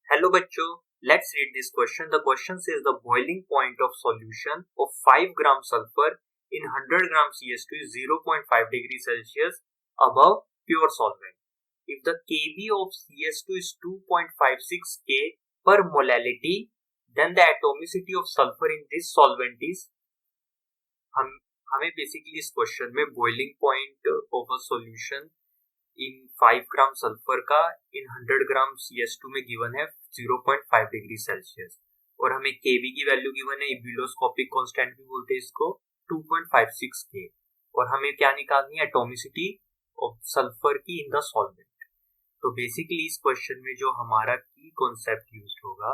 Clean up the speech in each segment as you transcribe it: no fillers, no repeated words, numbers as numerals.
Hello बच्चों, let's read this question. The question says the boiling point of solution of 5 gram sulfur in 100 gram CS2 is 0.5 degrees Celsius above pure solvent. If the Kb of CS2 is 2.56 K per molality, then the atomicity of sulfur in this solvent is हमें basically इस question में boiling point of a solution in 5 gram sulphur का इन 100 ग्राम CS2 में given है 0.5 degree Celsius और हमें Kb की value given है, इब्यूलोस्कोपिक कांस्टेंट भी बोलते हैं इसको, 2.56 K और हमें क्या निकालनी है, एटॉमिसिटी ऑफ सल्फर की इन द सॉल्वेंट। तो बेसिकली इस क्वेश्चन में जो हमारा की कॉन्सेप्ट यूज्ड होगा,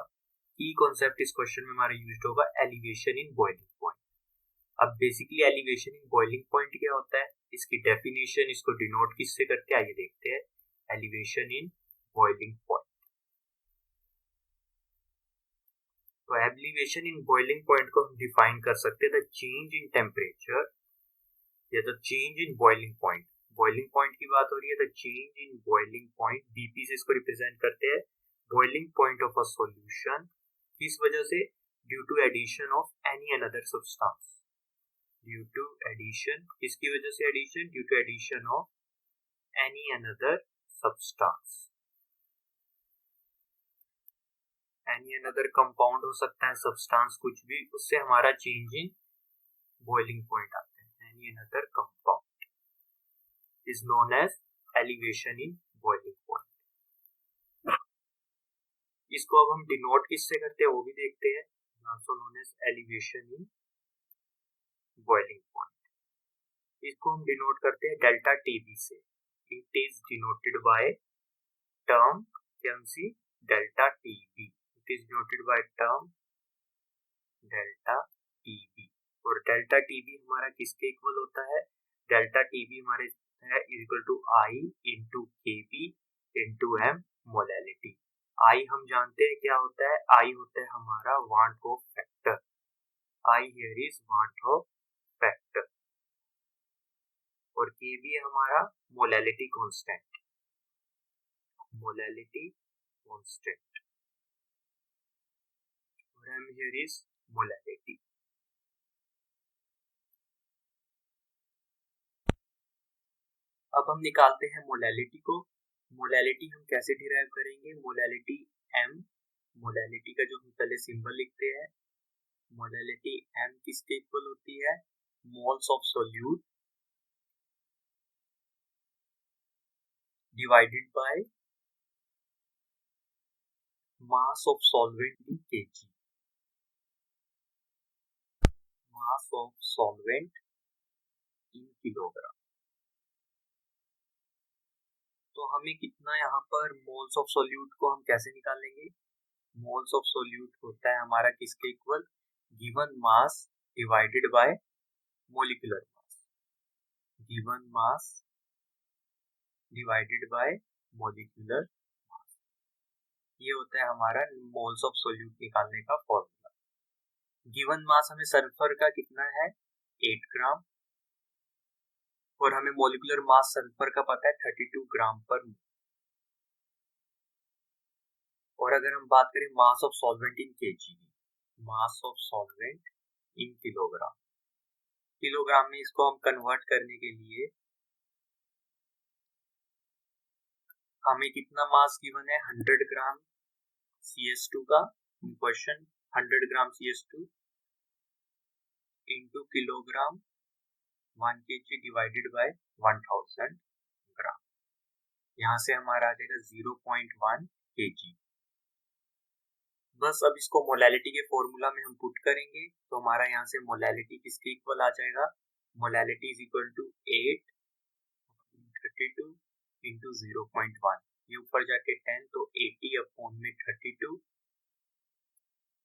की कॉन्सेप्ट इस क्वेश्चन में हमारा यूज्ड होगा एलिवेशन इन बॉइलिंग पॉइंट। अब basically elevation in boiling point क्या होता है, इसकी डेफिनेशन, इसको डिनोट किससे करते हैं, आइए देखते हैं। एलिवेशन इन बॉइलिंग पॉइंट, तो एलिवेशन इन बॉइलिंग पॉइंट को हम डिफाइन कर सकते हैं द चेंज इन टेम्परेचर या the change in boiling point. Boiling point की बात हो रही है, the change in boiling point, BP से इसको रिप्रेजेंट करते हैं, boiling point of a solution, किस वजह से, due to addition of any another substance, due to addition, किसकी वजह से addition, due to addition of any another substance, any another compound हो सकता है, सब्सटेंस कुछ भी, उससे हमारा चेंज इन बॉइलिंग पॉइंट आता है। Any another compound is known as elevation in boiling point. इसको अब हम डिनोट किससे करते हैं वो भी देखते हैं, also known as elevation in boiling point. इसको हम डिनोट करते हैं डेल्टा टीबी से। It is denoted by term C delta Tb, it is denoted by term delta Tb. और डेल्टा टीबी हमारा किसके इक्वल होता है, डेल्टा टीबी हमारे है equal to i into Kb into m molality. I हम जानते हैं क्या होता है, आई होता है हमारा want of factor, I hear is want of factor, और के भी हमारा मोलैलिटी कांस्टेंट, मोलैलिटी कांस्टेंट, और एम हियर इज मोलैलिटी। अब हम निकालते हैं मोलैलिटी को। मोलैलिटी हम कैसे डिराइव करेंगे, मोलैलिटी एम, मोलैलिटी का जो हम पहले सिंबल लिखते हैं, मोलैलिटी एम किसके इक्वल होती है, moles of solute divided by mass of solvent in KG, mass of solvent in kilogram. तो हमें कितना यहाँ पर मोल्स ऑफ सोल्यूट को हम कैसे निकालेंगे, मोल्स ऑफ सोल्यूट होता है हमारा किसके equal, given mass divided by molecular mass, given mass divided by molecular mass, ये होता है हमारा मोल्स ऑफ सोल्यूट निकालने का फॉर्मूला। गिवन मास हमें सल्फर का कितना है, 8 ग्राम, और हमें मोलिकुलर मास सल्फर का पता है 32 ग्राम पर मोल। और अगर हम बात करें mass of solvent in KG, mass of solvent in kilogram, kilogram में इसको हम कन्वर्ट करने के लिए हमें कितना मास गिवन है, 100 ग्राम CS2 का, question 100 gram CS2 into kilogram 1 kg divided by 1000 ग्राम, यहाँ से हमारा आ जाएगा 0.1 kg। बस अब इसको मोलैलिटी के फॉर्मूला में हम पुट करेंगे, तो हमारा यहाँ से मोलैलिटी किसके इक्वल आ जाएगा, molality is equal to 832 into 0.1, ये ऊपर जाके 10, तो 80 अपॉन में 32,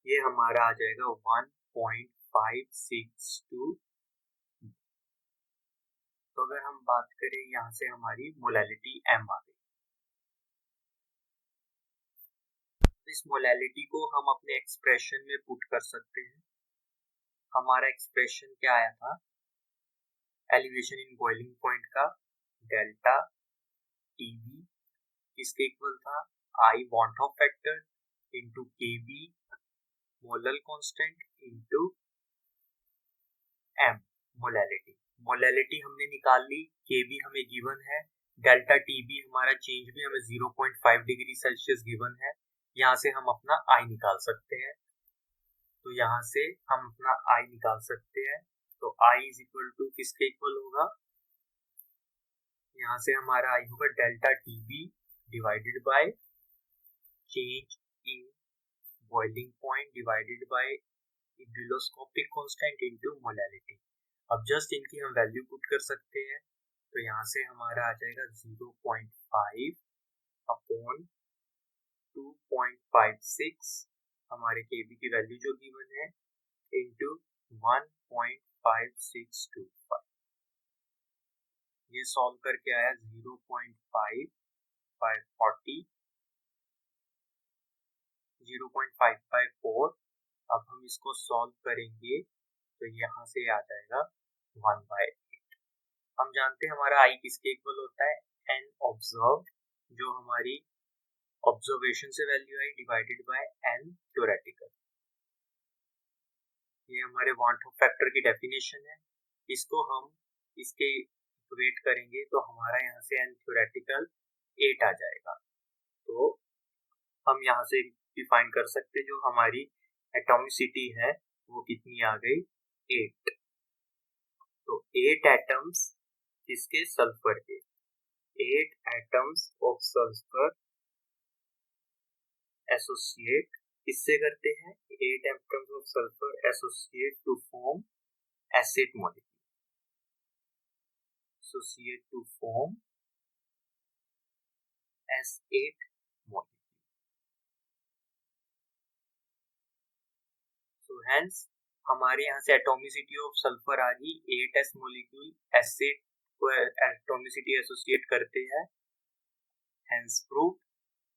ये हमारा आ जाएगा 1.562। तो अगर हम बात करें यहाँ से हमारी मोलैलिटी एम आ गई, इस मोलैलिटी को हम अपने एक्सप्रेशन में पुट कर सकते हैं। हमारा एक्सप्रेशन क्या आया था, एलिवेशन इन बॉइलिंग पॉइंट का डेल्टा टीबी किसके इक्वल था, I want of factor into Kb molal constant into m molality. Molality हमने निकाल ली, Kb हमें गिवन है, डेल्टा Tb हमारा चेंज भी हमें 0.5 डिग्री सेल्सियस गिवन है। यहाँ से हम अपना I निकाल सकते हैं, तो यहाँ से हम अपना I निकाल सकते हैं। तो I इज इक्वल टू किसके इक्वल होगा, यहाँ से हमारा I होगा delta Tb divided by change in boiling point divided by ebullioscopic constant into molality. अब जस्ट इनकी हम वैल्यू पुट कर सकते हैं, तो यहाँ से हमारा आ जाएगा 0.5 अपॉन 2.56 हमारे Kb की वैल्यू जो गिवन है इनटू 1.5625। ये सॉल्व करके आया 0.5 बाय 40 0.554। अब हम इसको सॉल्व करेंगे तो यहाँ से आ जाएगा 1/8। हम जानते हैं हमारा I किसके इक्वल होता है, n ऑब्जर्व्ड, जो हमारी ऑब्जर्वेशन से value I divided by n theoretical. ये हमारे वांट ऑफ फैक्टर की डेफिनेशन है। इसको हम इसके इक्वेट करेंगे तो हमारा यहाँ से n थ्योरेटिकल 8 आ जाएगा। तो हम यहाँ से डिफाइन कर सकते जो हमारी एटॉमिसिटी है वो कितनी आ गई, 8। तो 8 एटम्स किसके, सल्फर के, 8 एटम्स ऑफ सल्फर एसोसिएट किससे करते हैं, 8 atoms of sulphur associate to form acid molecule, associate to form S8 molecule. So hence हमारे यहाँ से एटॉमिसिटी ऑफ सल्फर आ गई 8s मॉलिक्यूल एसिड को एटॉमिसिटी एसोसिएट करते हैं। Hence proved.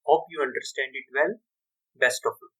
Hope you understand it well. Best of luck.